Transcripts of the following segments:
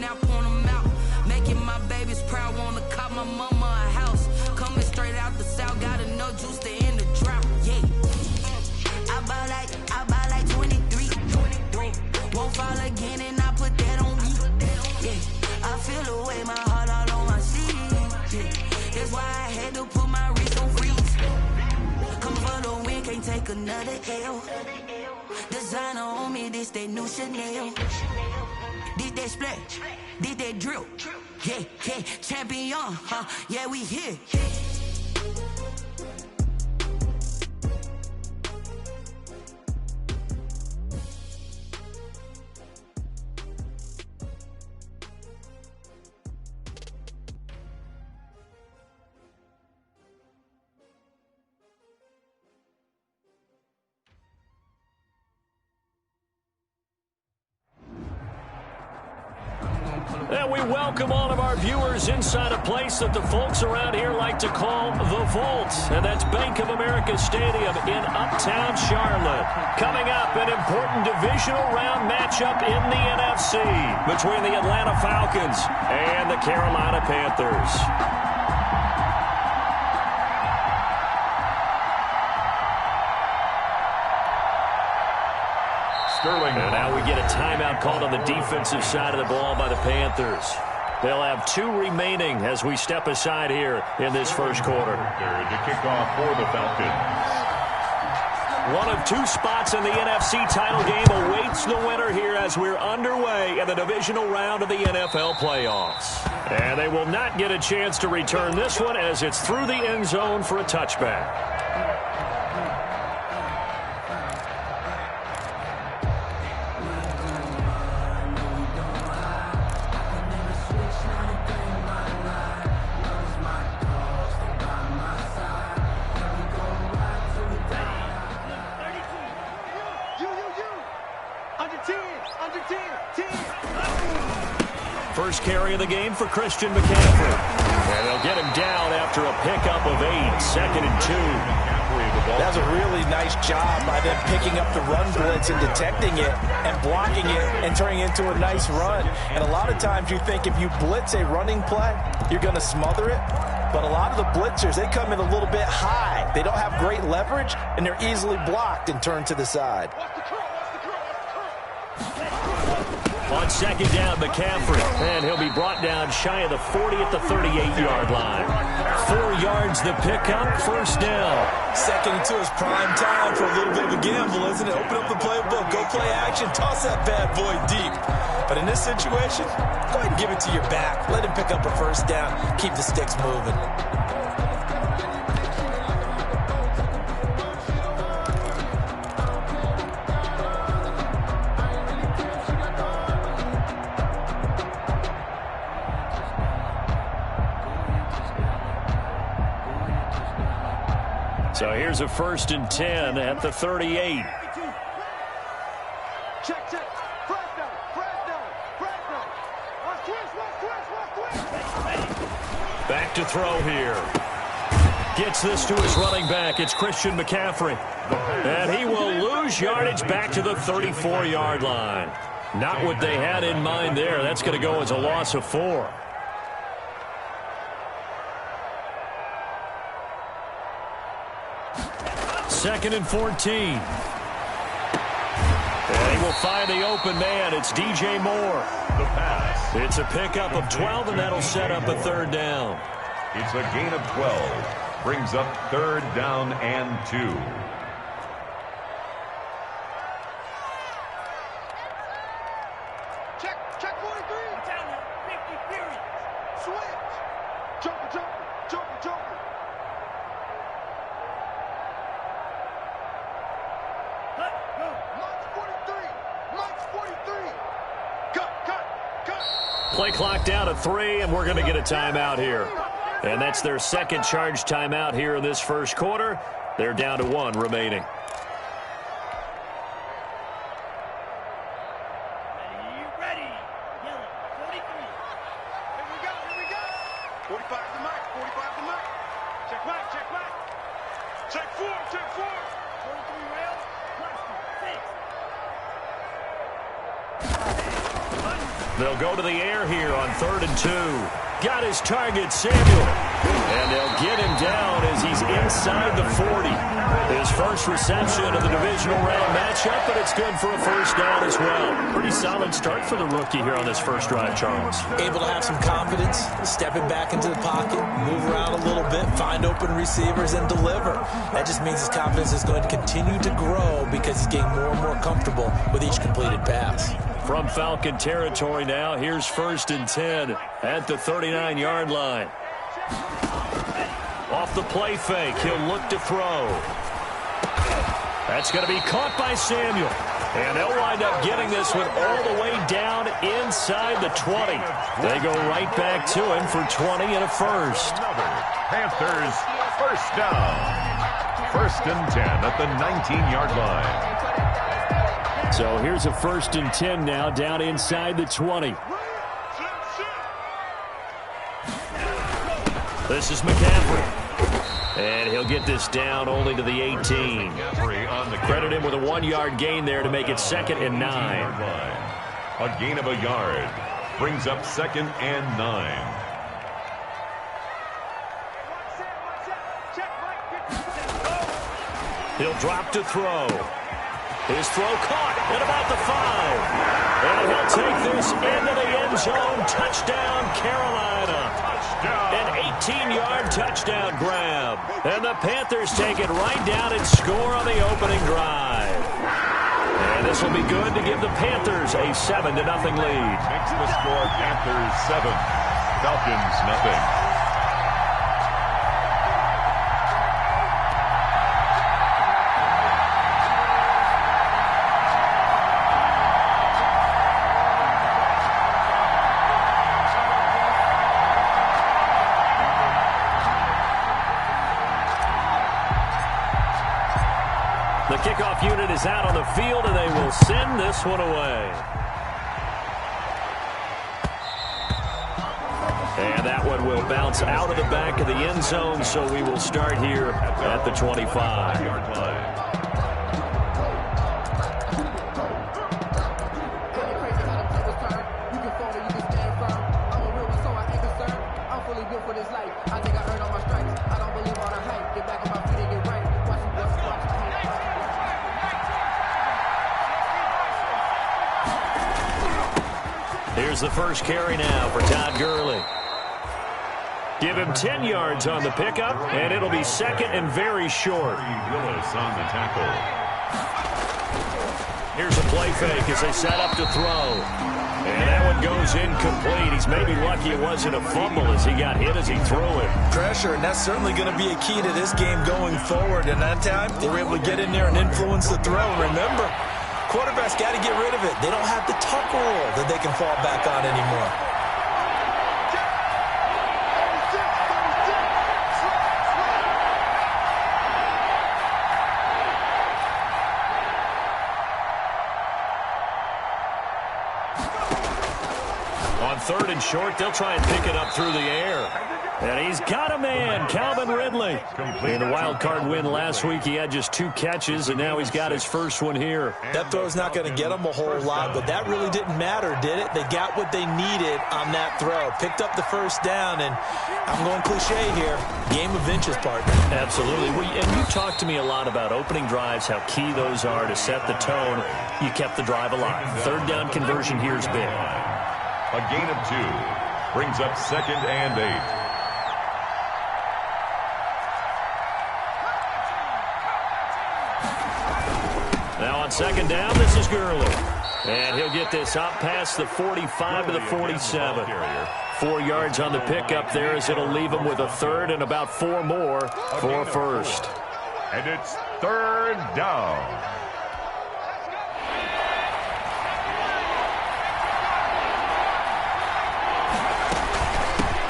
now point them out. Making my babies proud, wanna cop my mama a house. Coming straight out the south, got enough juice to end the drought. Yeah. I buy like 23. Won't fall again and I put that on me. Yeah. I feel the way, my heart all on my sleeve. Yeah. That's why I had to put my wrist on freeze. Come for the win, can't take another L. Designer on me, this that new Chanel. This that splash, this that drill. Yeah, yeah, champion, huh? Yeah, we here. And we welcome all of our viewers inside a place that the folks around here like to call the Vault. And that's Bank of America Stadium in Uptown Charlotte. Coming up, an important divisional round matchup in the NFC between the Atlanta Falcons and the Carolina Panthers. And now we get a timeout called on the defensive side of the ball by the Panthers. They'll have 2 remaining as we step aside here in this first quarter. To kick off for the Falcons. One of 2 spots in the NFC title game awaits the winner here as we're underway in the divisional round of the NFL playoffs. And they will not get a chance to return this one as it's through the end zone for a touchback. First carry of the game for Christian McCaffrey. And they'll get him down after a pickup of 8, 2nd and 2. That was a really nice job by them picking up the run blitz and detecting it and blocking it and turning it into a nice run. And a lot of times you think if you blitz a running play, you're going to smother it. But a lot of the blitzers, they come in a little bit high. They don't have great leverage, and they're easily blocked and turned to the side. On second down, McCaffrey. And he'll be brought down shy of the 40 at the 38-yard line. 4 yards the pickup, first down. Second and 2 is prime time for a little bit of a gamble, isn't it? Open up the playbook, go play action, toss that bad boy deep. But in this situation, go ahead and give it to your back. Let him pick up a first down, keep the sticks moving. So here's a 1st and 10 at the 38. Check. Fresno. Back to throw here. Gets this to his running back. It's Christian McCaffrey. And he will lose yardage back to the 34-yard line. Not what they had in mind there. That's going to go as a loss of 4. Second and 14. And he will find the open man. It's DJ Moore. The pass. It's a pickup of 12, and that'll set up a 3rd down. It's a gain of 12. Brings up 3rd down and 2. Check 43. Down there, 50 period. Switch. Joker. Mike's 43. Cut. Play clock down to 3, and we're going to get a timeout here. And that's their second charge timeout here in this first quarter. They're down to 1 remaining. Ready. Yellow, 43. Here we go. 45 to Mike. Check right. Check 4. 43 rail. Plastic, 6. They'll go to the air here on 3rd and 2. Got his target, Samuel. And they'll get him down as he's inside the 40. His first reception of the divisional round matchup, but it's good for a first down as well. Pretty solid start for the rookie here on this first drive, Charles. Able to have some confidence, stepping back into the pocket, move around a little bit, find open receivers, and deliver. That just means his confidence is going to continue to grow because he's getting more and more comfortable with each completed pass. From Falcon territory now, here's 1st and 10 at the 39-yard line. Off the play fake, he'll look to throw. That's going to be caught by Samuel. And they'll wind up getting this one all the way down inside the 20. They go right back to him for 20 and a first. Panthers first down. 1st and 10 at the 19-yard line. So here's a 1st and 10 now down inside the 20. This is McCaffrey. And he'll get this down only to the 18. Credit him with a 1-yard gain there to make it 2nd and 9. A gain of a yard brings up 2nd and 9. He'll drop to throw. His throw caught at about the 5. And he'll take this into the end zone. Touchdown, Carolina. An 18-yard touchdown grab. And the Panthers take it right down and score on the opening drive. And this will be good to give the Panthers a 7-0 lead. Makes the score Panthers 7, Falcons nothing. The kickoff unit is out on the field, and they will send this one away. And that one will bounce out of the back of the end zone, so we will start here at the 25. Here's the first carry now for Todd Gurley. Give him 10 yards on the pickup, and it'll be 2nd and very short. Willis on the tackle. Here's a play fake as they set up to throw. And that one goes incomplete. He's maybe lucky it wasn't a fumble as he got hit as he threw it. Pressure, and that's certainly going to be a key to this game going forward. And that time, they were able to get in there and influence the throw. Remember, quarterbacks got to get rid of it. They don't have the tuck rule that they can fall back on anymore. On 3rd and short, they'll try and pick it up through the air. And he's got a man, Calvin Ridley. In the wild card win last week, he had just 2 catches, and now he's got his first one here. That throw's not going to get them a whole lot, but that really didn't matter, did it? They got what they needed on that throw. Picked up the first down, and I'm going cliche here. Game of inches, partner. Absolutely. And you talked to me a lot about opening drives, how key those are to set the tone. You kept the drive alive. 3rd down conversion here is big. A gain of 2 brings up 2nd and 8. Now on 2nd down, this is Gurley. And he'll get this up past the 45 to the 47. 4 yards on the pickup there as it'll leave him with a 3rd and about 4 more for a first. And it's 3rd down.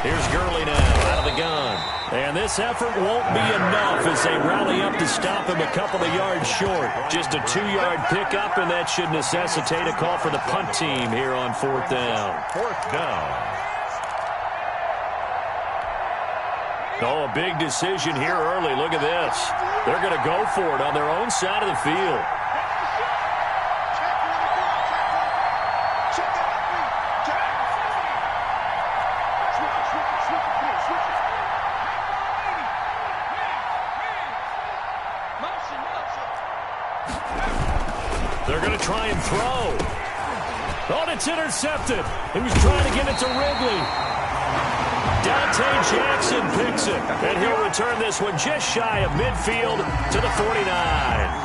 Here's Gurley now out of the gun. And this effort won't be enough as they rally up to stop him a couple of yards short. Just a 2-yard pickup, and that should necessitate a call for the punt team here on 4th down. 4th down. Oh, a big decision here early. Look at this. They're going to go for it on their own side of the field. try and throw. Oh, and it's intercepted. He was trying to get it to Wrigley. Dante Jackson picks it, and he'll return this one just shy of midfield to the 49.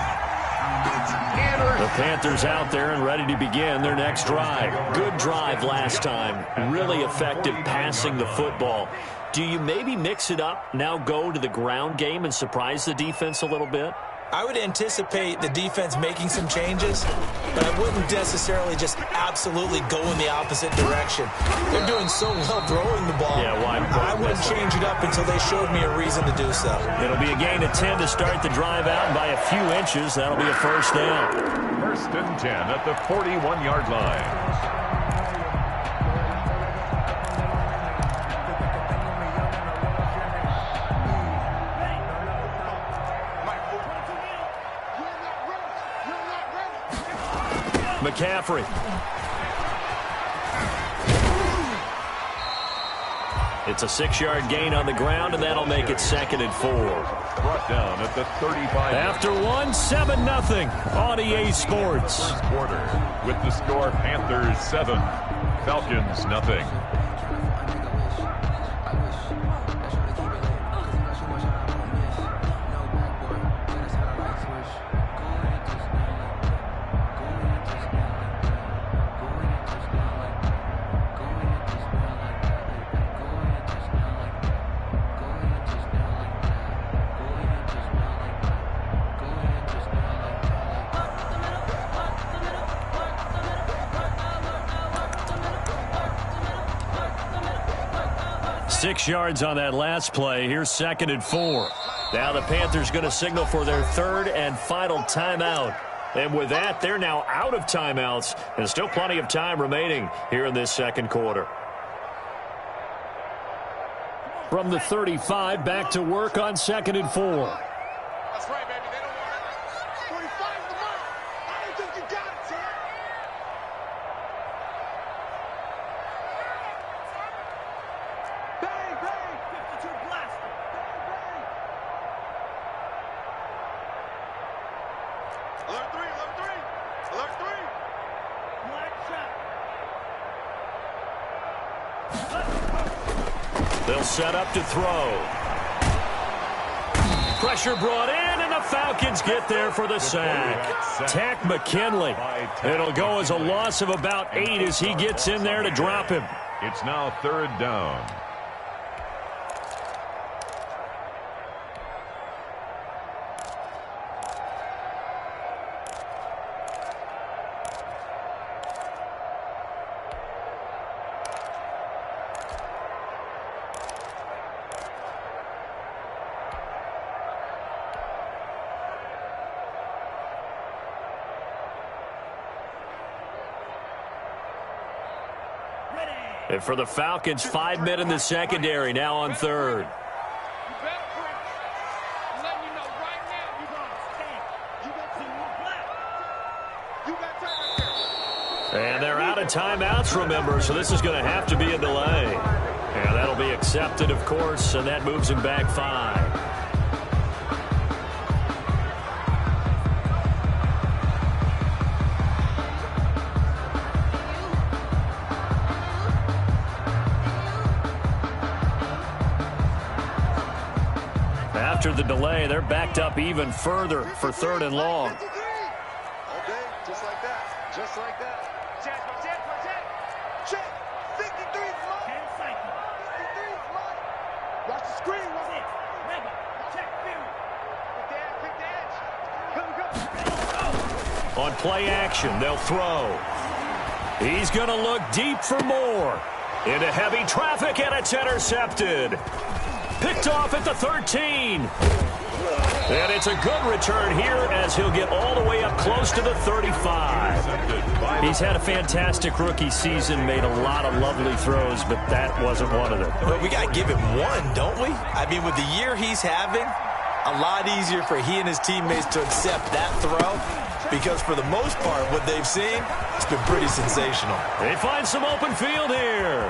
The Panthers out there and ready to begin their next drive. Good drive last time. Really effective passing the football. Do you maybe mix it up, now go to the ground game and surprise the defense a little bit? I would anticipate the defense making some changes, but I wouldn't necessarily just absolutely go in the opposite direction. They're doing so well throwing the ball. Yeah, why? I wouldn't change it up until they showed me a reason to do so. It'll be a gain of 10 to start the drive out, and by a few inches, that'll be a first down. First and 10 at the 41-yard line. McCaffrey. It's a 6-yard gain on the ground, and that'll make it 2nd and 4. Brought down at the 35. After one, 7-0 on EA Sports. First quarter with the score Panthers 7, Falcons 0. Six yards on that last play. Here's 2nd and 4. Now the Panthers going to signal for their third and final timeout. And with that, they're now out of timeouts. And still plenty of time remaining here in this second quarter. From the 35, back to work on 2nd and 4. That's right, baby. They don't want it. 45 the mark. I don't think you got it, sir. Bang, bang. 52 blaster. Bang, bang. Alert 3, alert 3. Alert 3. Black shot. They'll set up to throw. Pressure brought in, and the Falcons get there for the sack. Tack McKinley. It'll go as a loss of about 8 as he gets in there to drop him. It's now 3rd down. And for the Falcons, 5 men in the secondary, now on 3rd. And they're out of timeouts, remember, so this is going to have to be a delay. And that'll be accepted, of course, and that moves him back 5. After the delay, they're backed up even further for 3rd and long. All day, just like that. Just like that. Check. Check. 53 is mine. 10 seconds. 53 is mine. Watch the screen. Watch it. Ready. Check. Pick the edge. Come. On play action, they'll throw. He's going to look deep for more. Into heavy traffic, and it's intercepted. Picked off at the 13. And it's a good return here as he'll get all the way up close to the 35. He's had a fantastic rookie season, made a lot of lovely throws, but that wasn't one of them. But we got to give him one, don't we? I mean, with the year he's having, a lot easier for he and his teammates to accept that throw because for the most part, what they've seen, it's been pretty sensational. They find some open field here.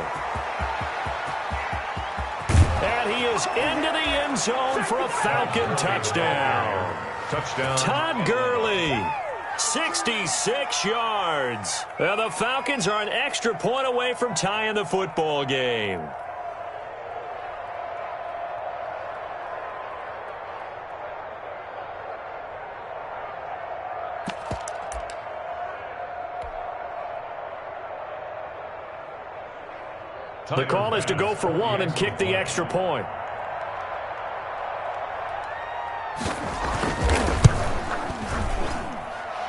And he is into the end zone for a Falcon touchdown. Touchdown. Todd Gurley 66 yards. And the Falcons are an extra point away from tying the football game. The call is to go for one and kick the extra point.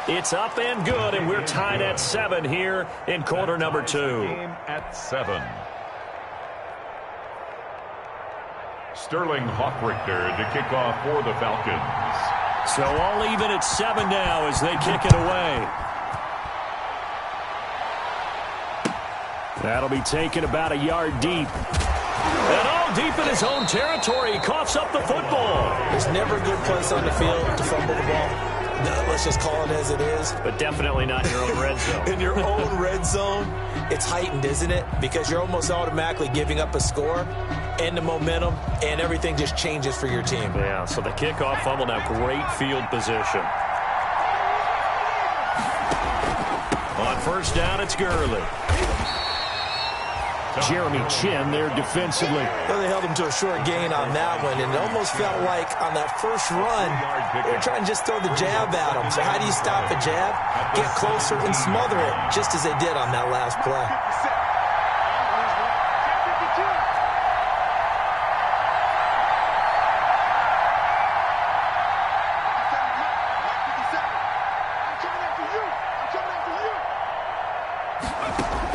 It's up and good, and we're tied at 7 here in quarter number 2. Game at 7. Sterling Hockrichter to kick off for the Falcons. So all even at 7 now as they kick it away. That'll be taken about a yard deep. And all deep in his own territory. He coughs up the football. There's never a good place on the field to fumble the ball. No, let's just call it as it is. But definitely not in your own red zone. In your own red zone, it's heightened, isn't it? Because you're almost automatically giving up a score and the momentum, and everything just changes for your team. Yeah, so the kickoff fumble, now great field position. On first down, it's Gurley. Jeremy Chin there defensively. Well, they held him to a short gain on that one, and it almost felt like on that first run, they were trying to just throw the jab at him. So how do you stop a jab? Get closer and smother it, just as they did on that last play.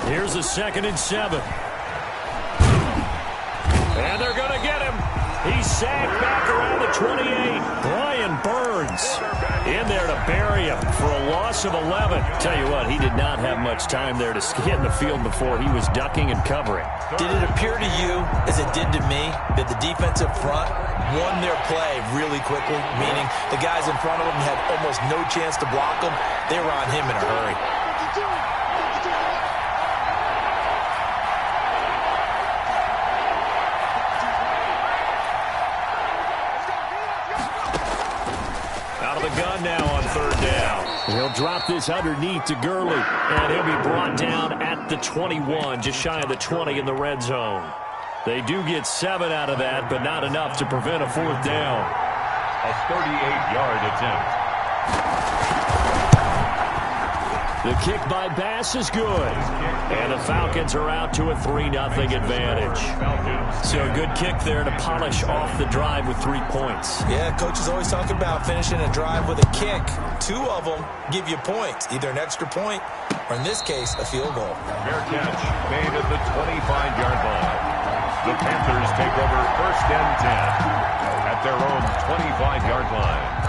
Here's a 2nd and 7. And they're going to get him. He's sacked back around the 28. Brian Burns in there to bury him for a loss of 11. Tell you what, he did not have much time there to get in the field before he was ducking and covering. Did it appear to you, as it did to me, that the defensive front won their play really quickly, meaning the guys in front of them had almost no chance to block them? They were on him in a hurry. Gun now on 3rd down. He'll drop this underneath to Gurley, and he'll be brought down at the 21, just shy of the 20 in the red zone. They do get 7 out of that, but not enough to prevent a 4th down. A 38-yard attempt. The kick by Bass is good. And the Falcons are out to a 3-0 advantage. So a good kick there to polish off the drive with 3 points. Yeah, coaches always talk about finishing a drive with a kick. 2 of them give you points, either an extra point or, in this case, a field goal. Fair catch made at the 25-yard line. The Panthers take over 1st and 10 at their own 25-yard line.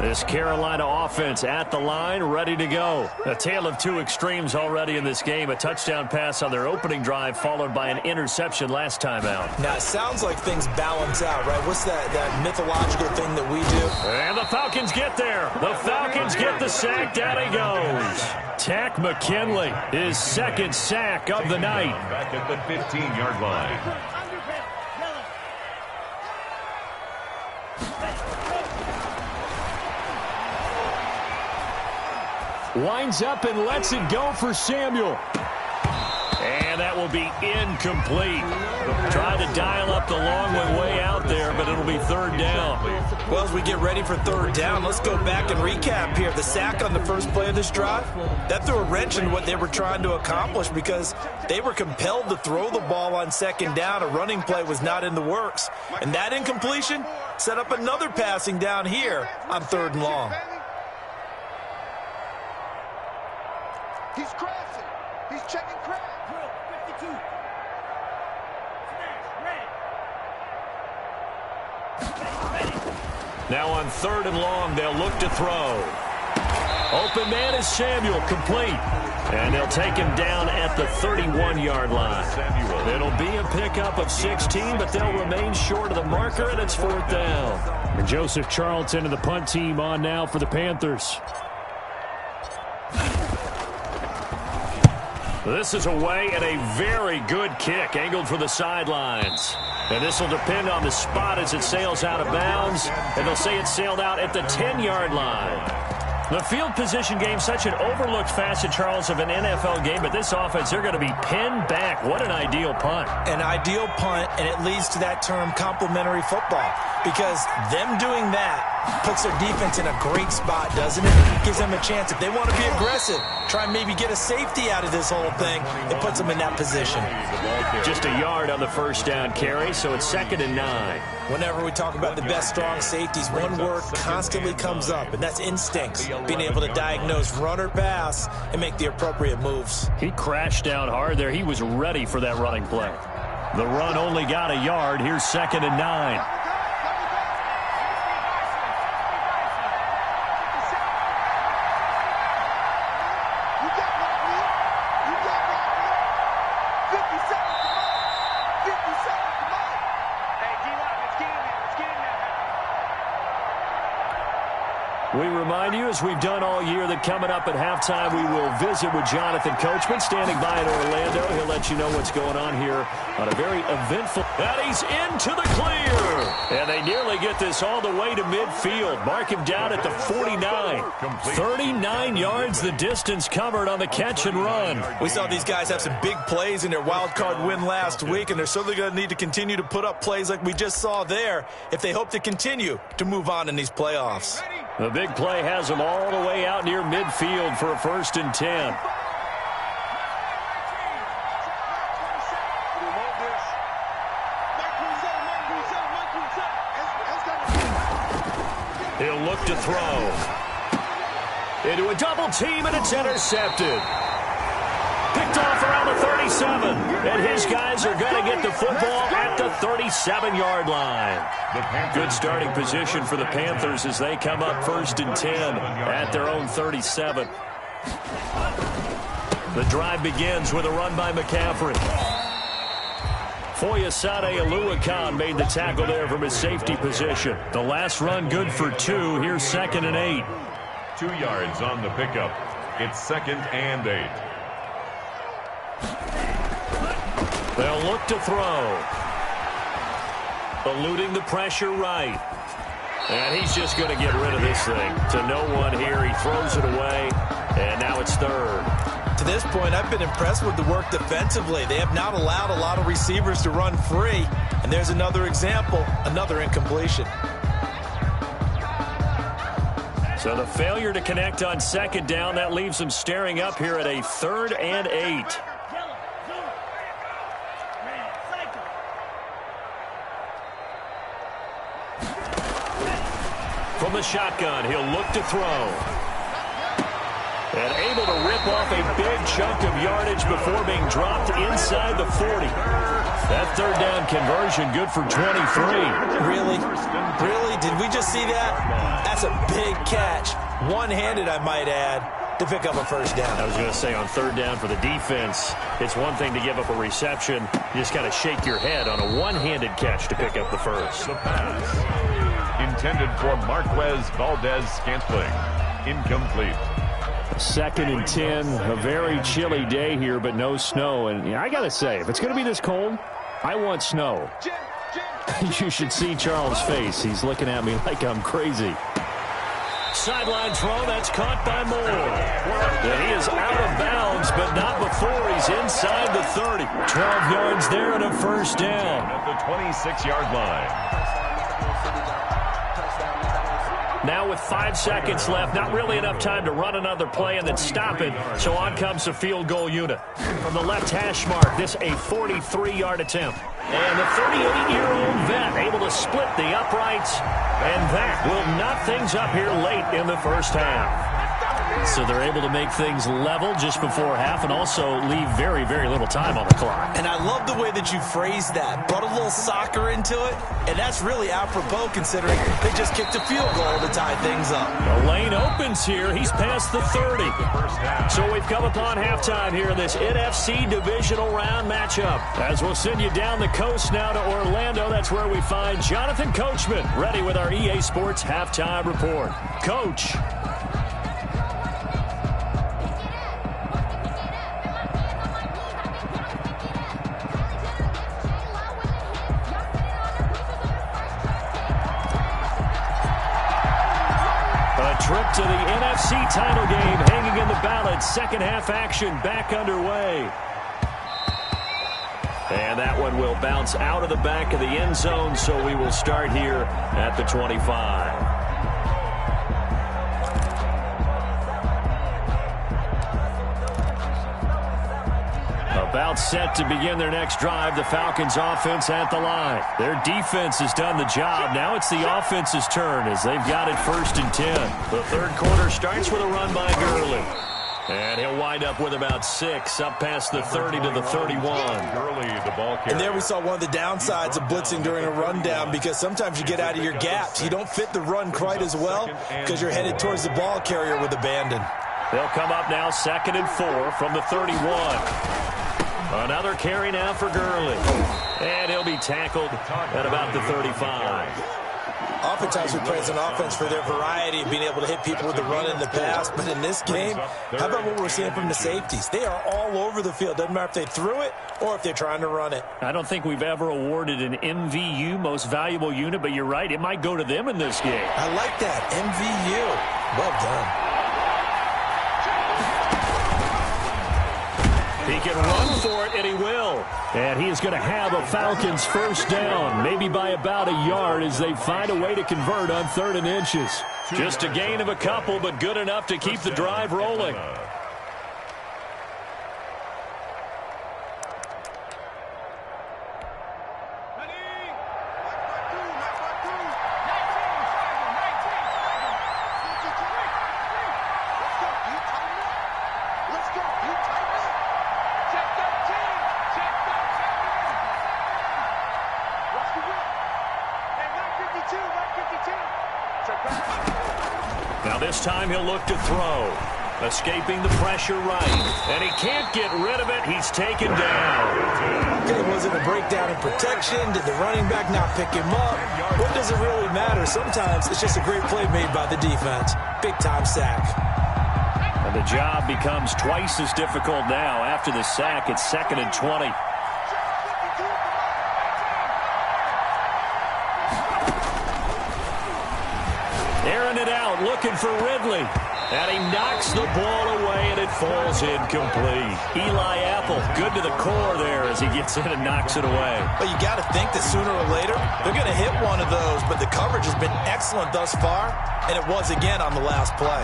This Carolina offense at the line, ready to go. A tale of 2 extremes already in this game. A touchdown pass on their opening drive, followed by an interception last time out. Now, it sounds like things balance out, right? What's that mythological thing that we do? And the Falcons get there. The Falcons get the sack. Down he goes. Tack McKinley, his 2nd sack of the night. Back at the 15-yard line. Winds up and lets it go for Samuel. And that will be incomplete. Trying to dial up the long way out there, but it'll be 3rd down. Well, as we get ready for 3rd down, let's go back and recap here. The sack on the first play of this drive, that threw a wrench in what they were trying to accomplish because they were compelled to throw the ball on 2nd down. A running play was not in the works. And that incompletion set up another passing down here on 3rd and long. He's crashing. He's checking crash. 52. Now on 3rd and long, they'll look to throw. Open man is Samuel, complete. And they'll take him down at the 31-yard line. It'll be a pickup of 16, but they'll remain short of the marker, and it's 4th down. And Joseph Charlton and the punt team on now for the Panthers. This is away and a very good kick angled for the sidelines. And this will depend on the spot as it sails out of bounds. And they'll say it sailed out at the 10-yard line. The field position game, such an overlooked facet, Charles, of an NFL game. But this offense, they're going to be pinned back. What an ideal punt. An ideal punt, and it leads to that term complementary football. Because them doing that puts their defense in a great spot, doesn't it? Gives them a chance. If they want to be aggressive, try and maybe get a safety out of this whole thing, it puts them in that position. Just a yard on the first down carry, so it's 2nd and 9. Whenever we talk about the best strong safeties, one word constantly comes up, and that's instincts. Being able to diagnose run or pass and make the appropriate moves. He crashed down hard there. He was ready for that running play. The run only got a yard. Here's 2nd and 9. We remind you, as we've done all year, that coming up at halftime, we will visit with Jonathan Coachman, standing by in Orlando. He'll let you know what's going on here on a very eventful... And he's into the clear. And they nearly get this all the way to midfield. Mark him down at the 49. 39 yards the distance covered on the catch and run. We saw these guys have some big plays in their wild card win last week, and they're certainly going to need to continue to put up plays like we just saw there if they hope to continue to move on in these playoffs. The big play has them all the way out near midfield for a 1st and 10. He'll look to throw. Into a double team, and it's intercepted. Picked off around the 37. And his guys are going to get the football at the 37-yard line. Good starting position for the Panthers as they come up 1st and 10 at their own 37. The drive begins with a run by McCaffrey. Foyesade Oluwakan made the tackle there from his safety position. The last run good for 2. Here's 2nd and 8. 2 yards on the pickup. It's 2nd and 8. They'll look to throw. Eluding the pressure right. And he's just going to get rid of this thing. To no one here. He throws it away. And now it's 3rd. To this point, I've been impressed with the work defensively. They have not allowed a lot of receivers to run free. And there's another example, another incompletion. So the failure to connect on 2nd down, that leaves them staring up here at a 3rd and 8. From the shotgun, he'll look to throw. And able to rip off a big chunk of yardage before being dropped inside the 40. That 3rd down conversion good for 23. Really? Really? Did we just see that? That's a big catch. One-handed, I might add, to pick up a 1st down. I was going to say, on 3rd down for the defense, it's one thing to give up a reception. You just got to shake your head on a one-handed catch to pick up the 1st. The pass. Intended for Marquez Valdez-Scantling. Incomplete. 2nd and 10. A very chilly day here, but no snow. And I got to say, if it's going to be this cold, I want snow. You should see Charles' face. He's looking at me like I'm crazy. Sideline throw, that's caught by Moore. And he is out of bounds, but not before he's inside the 30. 12 yards there and a 1st down. At the 26-yard line. Now with 5 seconds left, not really enough time to run another play and then stop it. So on comes the field goal unit. From the left hash mark, this a 43-yard attempt. And the 38-year-old vet able to split the uprights. And that will knot things up here late in the 1st half. So they're able to make things level just before half and also leave very, very little time on the clock. And I love the way that you phrased that. Brought a little soccer into it, and that's really apropos considering they just kicked a field goal to tie things up. The lane opens here. He's past the 30. So we've come upon halftime here in this NFC divisional round matchup. As we'll send you down the coast now to Orlando, that's where we find Jonathan Coachman ready with our EA Sports halftime report. Coach. trip to the NFC title game hanging in the balance. Second half action back underway. And that one will bounce out of the back of the end zone, so we will start here at the 25. About set to begin their next drive, the Falcons offense at the line. Their defense has done the job. Now it's the offense's turn as they've got it 1st and 10. The third quarter starts with a run by Gurley. And he'll wind up with about 6 up past the 30 to the 31. Gurley, the ball carrier. And there we saw one of the downsides of blitzing during a rundown, because sometimes you get out of your gaps. You don't fit the run quite as well because you're headed towards the ball carrier with abandon. They'll come up now 2nd and 4 from the 31. Another carry now for Gurley. And he'll be tackled at about the 35. Oftentimes we praise an offense for their variety of being able to hit people with the run in the past. But in this game, how about what we're seeing from the safeties? They are all over the field. Doesn't matter if they threw it or if they're trying to run it. I don't think we've ever awarded an MVU, most valuable unit, but you're right. It might go to them in this game. I like that. MVU. Well done. He can run for it, and he will. And he is going to have a Falcons first down, maybe by about a yard as they find a way to convert on 3rd and inches. Just a gain of a couple, but good enough to keep the drive rolling. Now this time he'll look to throw. Escaping the pressure right. And he can't get rid of it. He's taken down. Okay, was it a breakdown in protection? Did the running back not pick him up? What does it really matter? Sometimes it's just a great play made by the defense. Big-time sack. And the job becomes twice as difficult now. After the sack, it's 2nd and 20. Airing it out, looking for Ridley. And he knocks the ball away, and it falls incomplete. Eli Apple, good to the core there as he gets in and knocks it away. But you got to think that sooner or later, they're going to hit one of those. But the coverage has been excellent thus far, and it was again on the last play.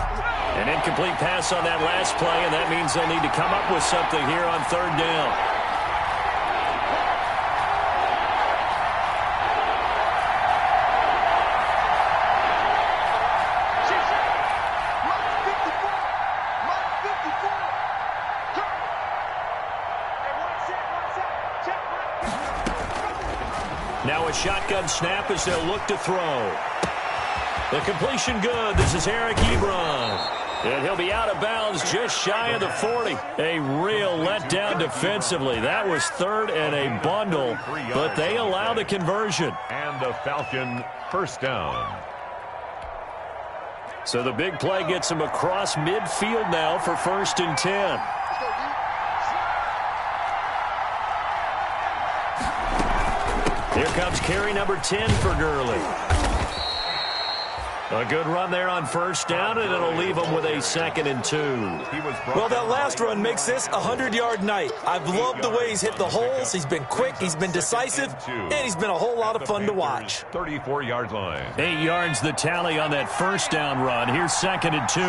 An incomplete pass on that last play, and that means they'll need to come up with something here on 3rd down. Now a shotgun snap as they'll look to throw. The completion good. This is Eric Ebron. And he'll be out of bounds just shy of the 40. A real letdown defensively. That was 3rd and a bundle, but they allow the conversion. And the Falcon first down. So the big play gets him across midfield now for 1st and 10. Here comes carry number 10 for Gurley. A good run there on 1st down, and it'll leave him with a 2nd and 2. Well, that last run makes this a 100-yard night. I've loved the way he's hit the holes. He's been quick, he's been decisive, and he's been a whole lot of fun to watch. 34-yard line. 8 yards the tally on that 1st down run. Here's 2nd and 2.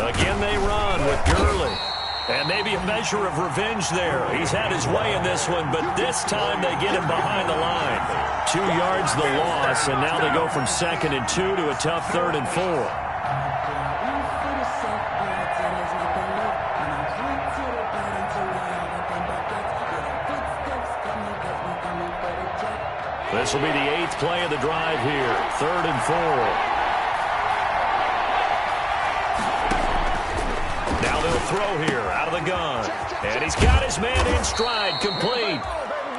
Again they run with Gurley. And maybe a measure of revenge there. He's had his way in this one, but this time they get him behind the line. 2 yards the loss, and now they go from 2nd and 2 to a tough 3rd and 4. This will be the 8th play of the drive here. 3rd and 4. Now they'll throw here out of the gun. And he's got his man in stride, complete.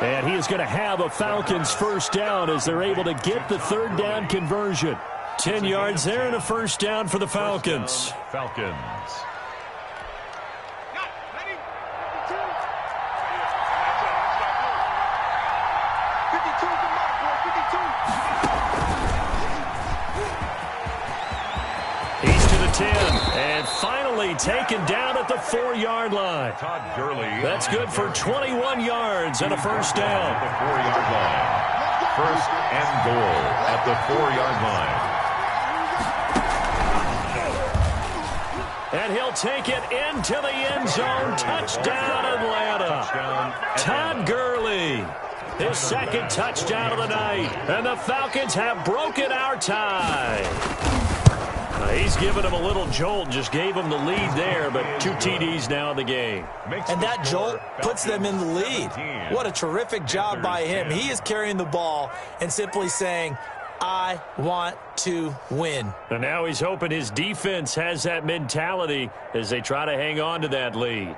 And he is going to have a Falcons first down as they're able to get the 3rd down conversion. 10 yards there and a first down for the Falcons. Falcons. 10. And finally taken down at the 4-yard line. Todd Gurley. That's good for 21 yards and a first down. At the 4-yard line. First and goal at the 4-yard line. And he'll take it into the end zone. Touchdown, Atlanta. Todd Gurley, his second touchdown of the night. And the Falcons have broken our tie. He's given him a little jolt, just gave him the lead there, but 2 TDs now in the game. And that jolt puts them in the lead. What a terrific job by him. He is carrying the ball and simply saying, I want to win. And now he's hoping his defense has that mentality as they try to hang on to that lead.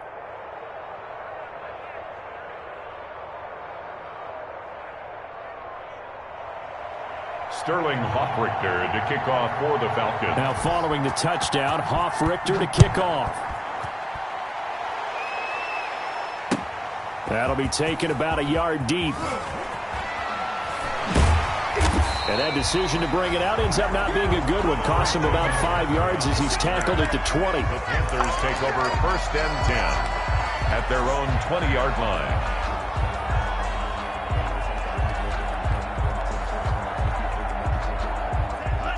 Sterling Hoffrichter to kick off for the Falcons. Now following the touchdown, Hoffrichter to kick off. That'll be taken about a yard deep. And that decision to bring it out ends up not being a good one. Cost him about 5 yards as he's tackled at the 20. The Panthers take over first and 10 at their own 20-yard line.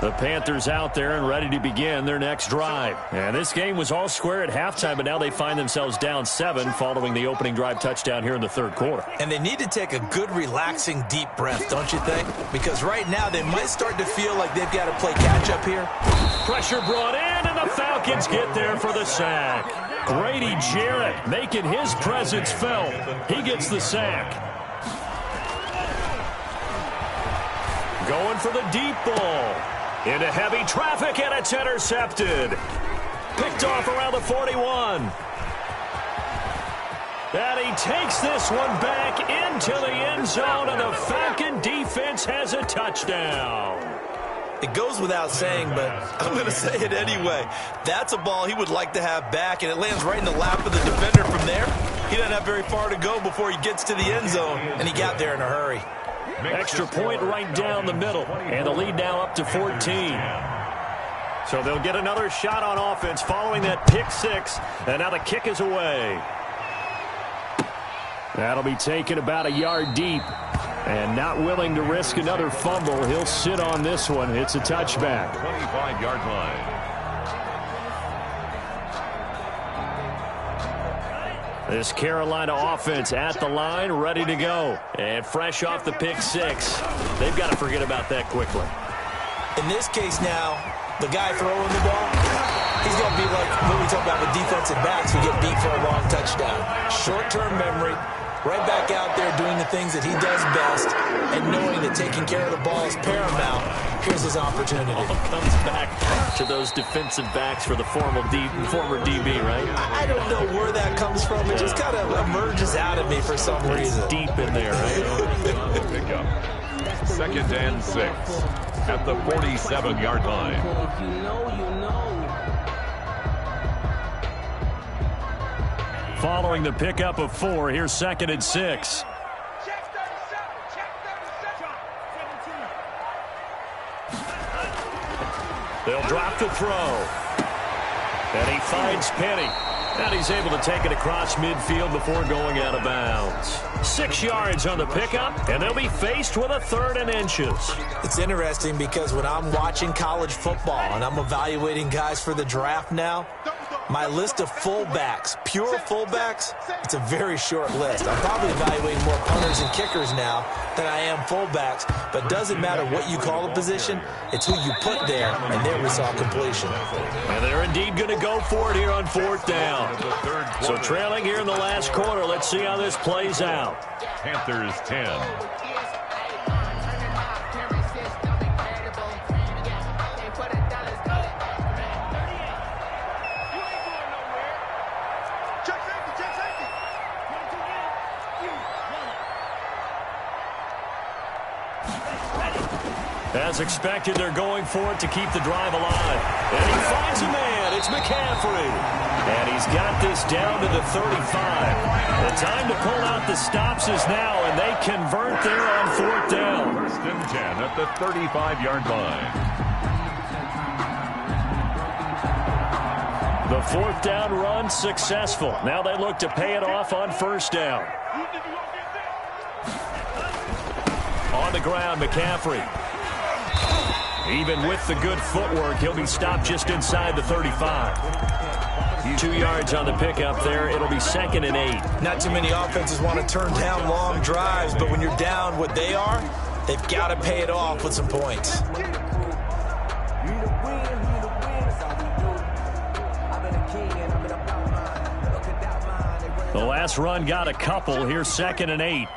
The Panthers out there and ready to begin their next drive. And this game was all square at halftime, but now they find themselves down 7 following the opening drive touchdown here in the third quarter. And they need to take a good, relaxing, deep breath, don't you think? Because right now they might start to feel like they've got to play catch-up here. Pressure brought in, and the Falcons get there for the sack. Grady Jarrett making his presence felt. He gets the sack. Going for the deep ball. Into heavy traffic, and it's intercepted. Picked off around the 41. And he takes this one back into the end zone, and the Falcon defense has a touchdown. It goes without saying, but I'm going to say it anyway. That's a ball he would like to have back, and it lands right in the lap of the defender from there. He doesn't have very far to go before he gets to the end zone, and he got there in a hurry. Extra point right down the middle, and the lead now up to 14. So they'll get another shot on offense following that pick 6, and now the kick is away. That'll be taken about a yard deep, and not willing to risk another fumble. He'll sit on this one. It's a touchback. 25-yard line. This Carolina offense at the line, ready to go. And fresh off the pick 6. They've got to forget about that quickly. In this case now, the guy throwing the ball, he's going to be like what we talk about with defensive backs who get beat for a long touchdown. Short-term memory, right back out there doing the things that he does best, and knowing that taking care of the ball is paramount. Here's his opportunity. All comes back to those defensive backs for the former DB, right? I don't know where that comes from. It just kind of emerges out of me for some reason. It's deep in there, right? Pick up. Second and 6 at the 47-yard line. If you know, you know. Following the pickup of 4, here's second and 6. They'll drop the throw. And he finds Penny. And he's able to take it across midfield before going out of bounds. 6 yards on the pickup, and they'll be faced with a 3rd and inches. It's interesting because when I'm watching college football and I'm evaluating guys for the draft now, my list of fullbacks, pure fullbacks, it's a very short list. I'm probably evaluating more punters and kickers now than I am fullbacks, but doesn't matter what you call a position, it's who you put there, and there we saw completion. And they're indeed going to go for it here on 4th down. So trailing here in the last quarter, let's see how this plays out. Panthers 10. As expected, they're going for it to keep the drive alive. And he finds a man. It's McCaffrey. And he's got this down to the 35. The time to pull out the stops is now, and they convert there on 4th down. First and 10 at the 35-yard line. The fourth down run successful. Now they look to pay it off on first down. On the ground, McCaffrey. Even with the good footwork, he'll be stopped just inside the 35. 2 yards on the pickup there. It'll be 2nd and 8. Not too many offenses want to turn down long drives, but when you're down what they are, they've got to pay it off with some points. The last run got a couple. Here's 2nd and 8.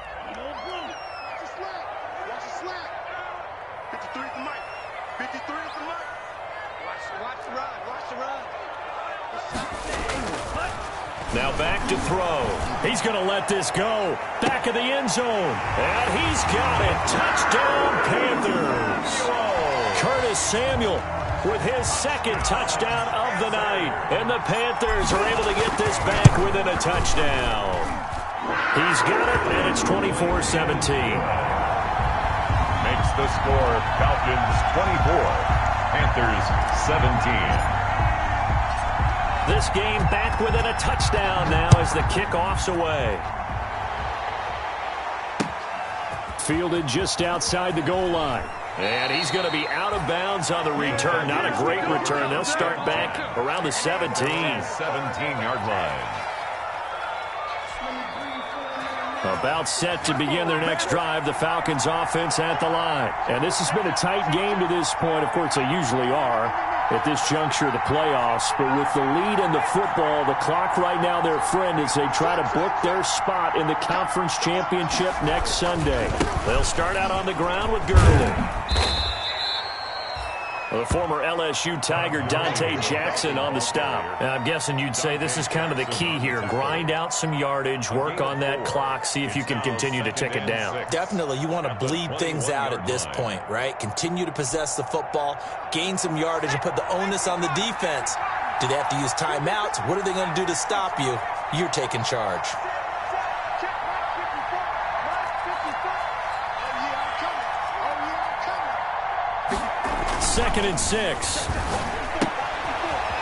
Now back to throw. He's going to let this go. Back of the end zone. And he's got it. Touchdown, Panthers. Curtis Samuel with his 2nd touchdown of the night. And the Panthers are able to get this back within a touchdown. He's got it, and it's 24-17. Makes the score Falcons 24, Panthers 17. This game back within a touchdown now as the kickoff's away. Fielded just outside the goal line. And he's going to be out of bounds on the return. Not a great return. They'll start back around the 17. 17-yard line. About set to begin their next drive, the Falcons offense at the line. And this has been a tight game to this point. Of course, they usually are at this juncture of the playoffs. But with the lead in the football, the clock right now their friend as they try to book their spot in the conference championship next Sunday. They'll start out on the ground with Gurley. The former LSU Tiger Dante Jackson on the stop. And I'm guessing you'd say this is kind of the key here. Grind out some yardage, work on that clock, see if you can continue to tick it down. Definitely, you want to bleed things out at this point, right? Continue to possess the football, gain some yardage, and put the onus on the defense. Do they have to use timeouts? What are they going to do to stop you? You're taking charge. Second and 6.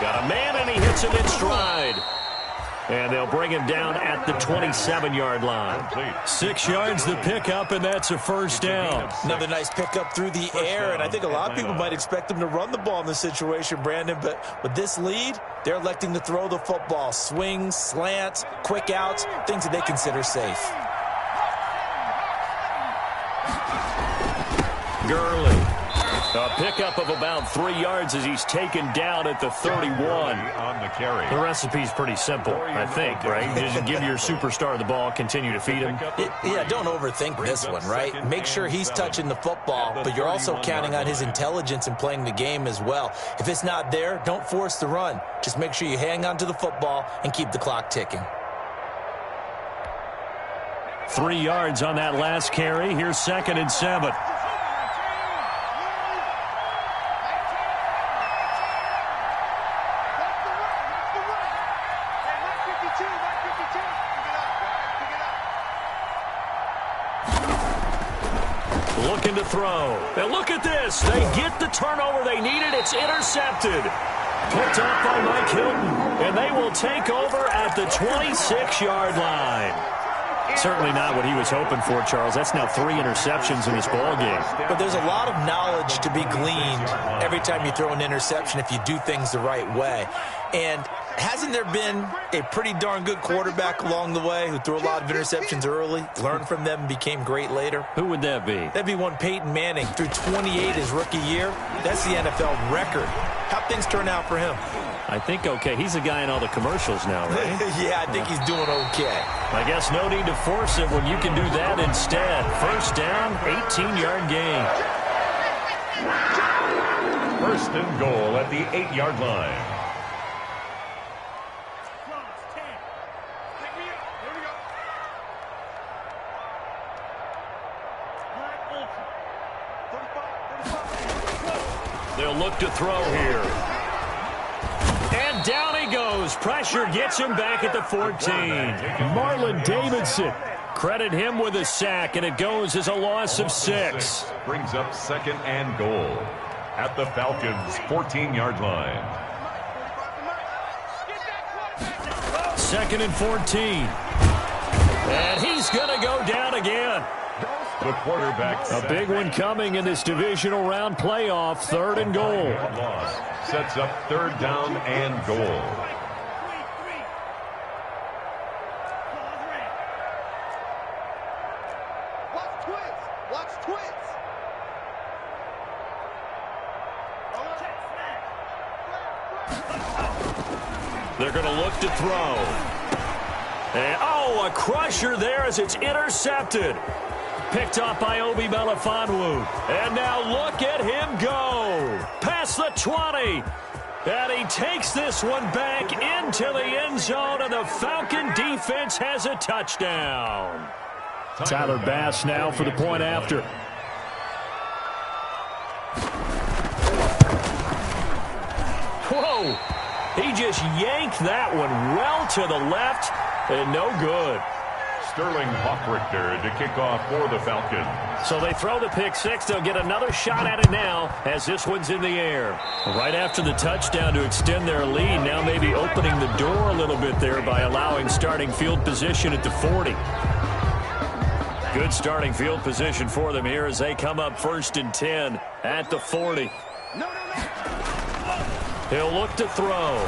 Got a man, and he hits him in stride. And they'll bring him down at the 27-yard line. 6 yards the pickup, and that's a first down. Another nice pickup through the air, and I think a lot of people might expect them to run the ball in this situation, Brandon, but with this lead, they're electing to throw the football. Swings, slants, quick outs, things that they consider safe. Gurley. A pickup of about 3 yards as he's taken down at the 31. On the carry. The recipe's pretty simple, I think, right? Just give your superstar the ball, continue to feed him. Yeah, don't overthink this one, right? Make sure he's touching the football, but you're also counting on his intelligence in playing the game as well. If it's not there, don't force the run. Just make sure you hang on to the football and keep the clock ticking. 3 yards on that last carry. Here's 2nd and 7. Looking to throw. And look at this. They get the turnover they needed. It's intercepted. Picked up by Mike Hilton. And they will take over at the 26-yard line. Certainly not what he was hoping for, Charles. That's now 3 interceptions in this ball game. But there's a lot of knowledge to be gleaned every time you throw an interception if you do things the right way. And hasn't there been a pretty darn good quarterback along the way who threw a lot of interceptions early, learned from them, and became great later? Who would that be? That'd be one Peyton Manning. Threw 28 his rookie year. That's the NFL record. How'd things turn out for him? I think okay. He's a guy in all the commercials now, right? Yeah, I think he's doing okay. I guess no need to force it when you can do that instead. First down, 18-yard gain. First and goal at the 8-yard line. They'll look to throw here. And down he goes. Pressure gets him back at the 14. Marlon Davidson. Credit him with a sack, and it goes as a loss of 6. Brings up 2nd and goal at the Falcons' 14-yard line. 2nd and 14. And he's going to go down again. The quarterback. A big one coming in this divisional round playoff. 3rd and goal. Sets up 3rd down and goal. They're going to look to throw. And, a crusher there as it's intercepted. Picked up by Obi Melifonwu. And now look at him go. Past the 20. And he takes this one back into the end zone, and the Falcon defense has a touchdown. Tyler Bass now for the point after. Whoa. He just yanked that one well to the left, and no good. Sterling Hawkrichter to kick off for the Falcons. So they throw the pick six. They'll get another shot at it now as this one's in the air. Right after the touchdown to extend their lead, now maybe opening the door a little bit there by allowing starting field position at the 40. Good starting field position for them here as they come up 1st and 10 at the 40. He'll look to throw.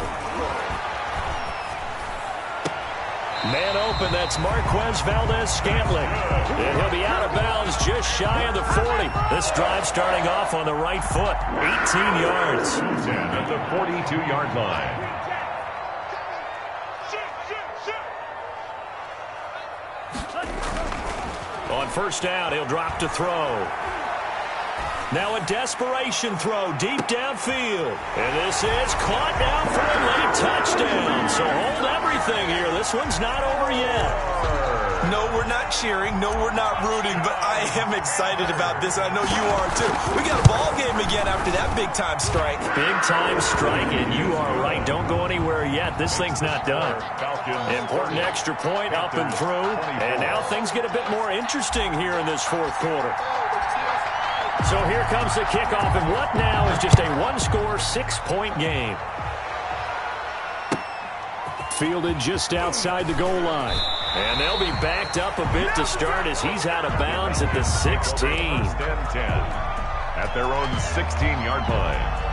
Man open, that's Marquez Valdez-Scantling. And he'll be out of bounds just shy of the 40. This drive starting off on the right foot. 18 yards. 10 at the 42-yard line. On 1st down, he'll drop to throw. Now a desperation throw deep downfield. And this is caught down for a late touchdown. So hold everything here. This one's not over yet. No, we're not cheering. No, we're not rooting. But I am excited about this. I know you are too. We got a ball game again after that big-time strike. Big-time strike, and you are right. Don't go anywhere yet. This thing's not done. Important extra point up and through. And now things get a bit more interesting here in this 4th quarter. So here comes the kickoff, and what now is just a one-score, 6-point game. Fielded just outside the goal line. And they'll be backed up a bit to start as he's out of bounds at the 16. 1st and 10 at their own 16-yard line.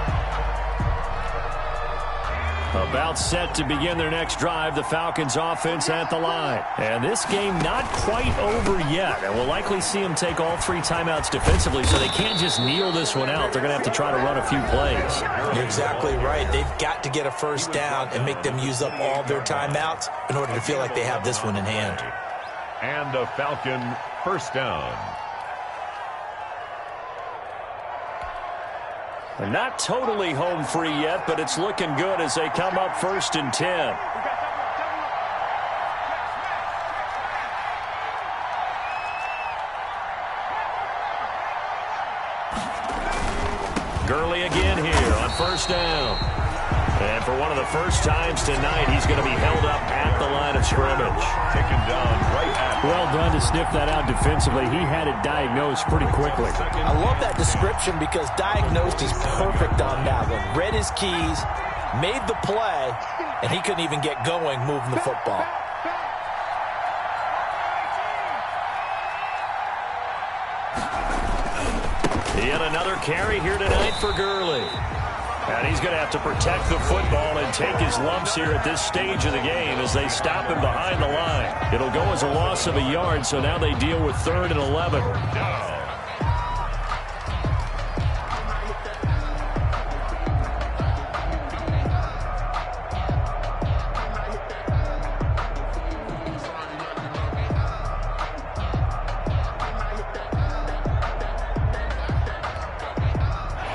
About set to begin their next drive, the Falcons offense at the line. And this game not quite over yet. And we'll likely see them take all 3 timeouts defensively, so they can't just kneel this one out. They're going to have to try to run a few plays. You're exactly right. They've got to get a 1st down and make them use up all their timeouts in order to feel like they have this one in hand. And a Falcon 1st down. They're not totally home free yet, but it's looking good as they come up 1st and 10. Gurley again here on 1st down. And for one of the first times tonight, he's going to be held up at the line of scrimmage. Taken down right at. Well done to sniff that out defensively. He had it diagnosed pretty quickly. I love that description because diagnosed is perfect on that one. Read his keys, made the play, and he couldn't even get going moving the football. Yet another carry here tonight for Gurley. And he's going to have to protect the football and take his lumps here at this stage of the game as they stop him behind the line. It'll go as a loss of a yard, so now they deal with 3rd and 11.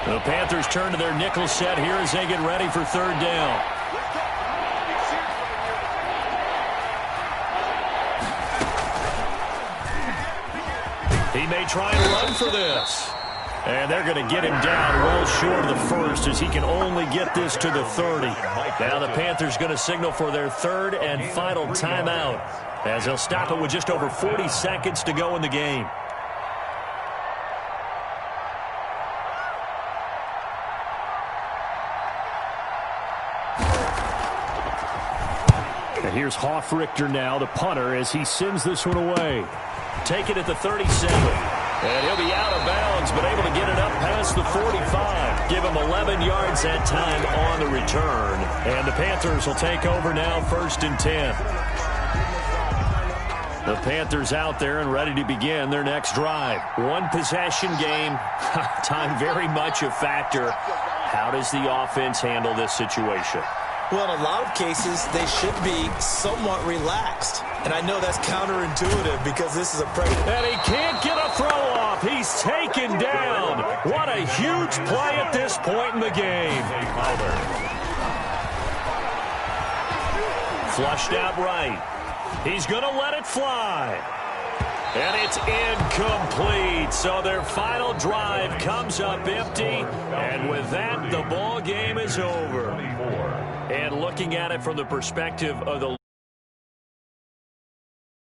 The Panthers turn to their nickel set here as they get ready for 3rd down. He may try and run for this. And they're going to get him down well short of the 1st as he can only get this to the 30. Now the Panthers going to signal for their 3rd and final timeout as they'll stop it with just over 40 seconds to go in the game. And here's Hoffrichter now, the punter, as he sends this one away. Take it at the 37. And he'll be out of bounds, but able to get it up past the 45. Give him 11 yards that time on the return. And the Panthers will take over now, 1st and 10. The Panthers out there and ready to begin their next drive. One possession game. Time very much a factor. How does the offense handle this situation? Well, in a lot of cases, they should be somewhat relaxed. And I know that's counterintuitive because this is a pretty... And he can't get a throw off. He's taken down. What a huge play at this point in the game. Flushed out right. He's going to let it fly. And it's incomplete. So their final drive comes up empty. And with that, the ball game is over. And looking at it from the perspective of the